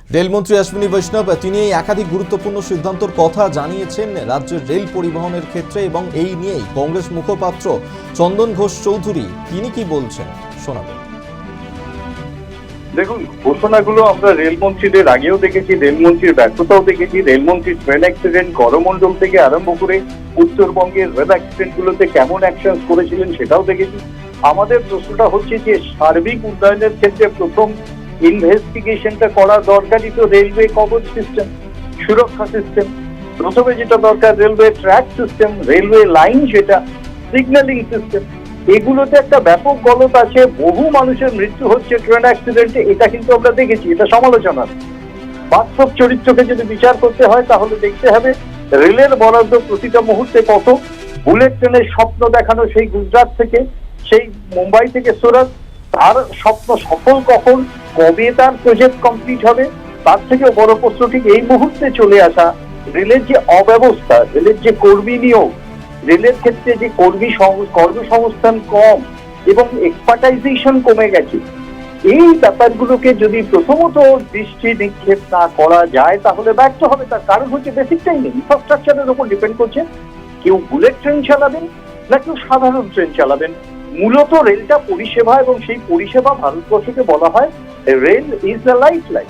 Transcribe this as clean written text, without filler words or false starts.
রেলমন্ত্রী অশ্বিনী বৈষ্ণব তিনি একাধিক গুরুত্বপূর্ণ সিদ্ধান্তের কথা জানিয়েছেন রাজ্যের রেল পরিবহনের ক্ষেত্রে, এবং এই নিয়েই কংগ্রেস মুখপাত্র চন্দন ঘোষ চৌধুরী তিনি কি বলছেন শোনাবেন। দেখুন, ঘোষণাগুলো আমরা রেলমন্ত্রীদের আগেও দেখেছি, রেলমন্ত্রীর ব্যর্থতাও দেখেছি। রেলমন্ত্রীর ট্রেন অ্যাক্সিডেন্ট করমণ্ডল থেকে আরম্ভ করে উত্তরবঙ্গের রেল অ্যাক্সিডেন্ট গুলোতে কেমন অ্যাকশন করেছিলেন সেটাও দেখেছি। আমাদের প্রশ্নটা হচ্ছে যে সার্বিক উন্নয়নের ক্ষেত্রে প্রথম ইনভেস্টিগেশনটা করা দরকারই তো রেলওয়ে কভার সিস্টেম, সুরক্ষা সিস্টেম। প্রথমে যেটা দরকার railway track system, railway line, যেটা সিগন্যালিং সিস্টেম। এগুলোতে একটা ব্যাপক গলত আছে, বহু মানুষের মৃত্যু হচ্ছে ট্রেন অ্যাক্সিডেন্টে, এটা কিন্তু আমরা দেখেছি, এটা সমালোচনা। বাস্তব চরিত্রকে যদি বিচার করতে হয় তাহলে দেখতে হবে রেলের বরাদ্দ প্রতিটা মুহূর্তে কত। বুলেট ট্রেনের স্বপ্ন দেখানো সেই গুজরাট থেকে, সেই মুম্বাই থেকে সুরাত, তার স্বপ্ন সফল কখন, কবে তার প্রজেক্ট কমপ্লিট হবে, তার থেকেও বড় প্রশ্ন ঠিক এই মুহূর্তে চলে আসা রেলের যে অব্যবস্থা, রেলের যে কর্মী নিয়োগ, রেলের ক্ষেত্রে যে কর্মসংস্থান কম এবং এক্সপার্টাইজেশন কমে গেছে। এই ব্যাপারগুলোকে যদি প্রথমত দৃষ্টি নিক্ষেপ না করা যায় তাহলে ব্যর্থ হবে। তার কারণ হচ্ছে বেসিকটাই নেই, ইনফ্রাস্ট্রাকচারের উপর ডিপেন্ড করছে। কেউ বুলেট ট্রেন চালাবেন না কেউ সাধারণ ট্রেন চালাবেন। মূলত রেলটা পরিষেবা, এবং সেই পরিষেবা ভারতবর্ষকে বলা হয় rail is the life line.